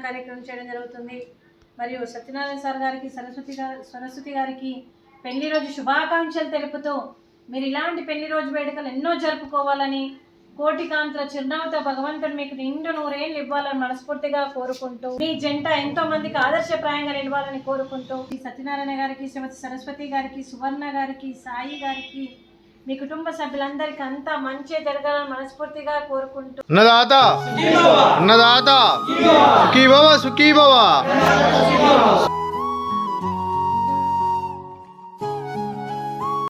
కార్యక్రమం చేయడం జరుగుతుంది. మరియు సత్యనారాయణ సార్ గారికి సరస్వతి గారికి పెళ్లి రోజు శుభాకాంక్షలు తెలుపుతూ మీరు ఇలాంటి పెళ్లి రోజు వేడుకలు ఎన్నో జరుపుకోవాలని, కోటి కాంతుల చిరునవ్వుతో భగవంతుడు మీకు నిండు 100 ఏళ్ళు ఇవ్వాలని మనస్ఫూర్తిగా కోరుకుంటూ, మీ జంట ఎంతో మందికి ఆదర్శప్రాయంగా నిలవాలని కోరుకుంటూ, ఈ సత్యనారాయణ గారికి, శ్రీమతి సరస్వతి గారికి, సువర్ణ గారికి, సాయి గారికి, మీ కుటుంబ సభ్యులందరికీ అంతా మంచి జరగాలని మనస్ఫూర్తిగా కోరుకుంటూ, అన్నదాత సుఖీ భవ.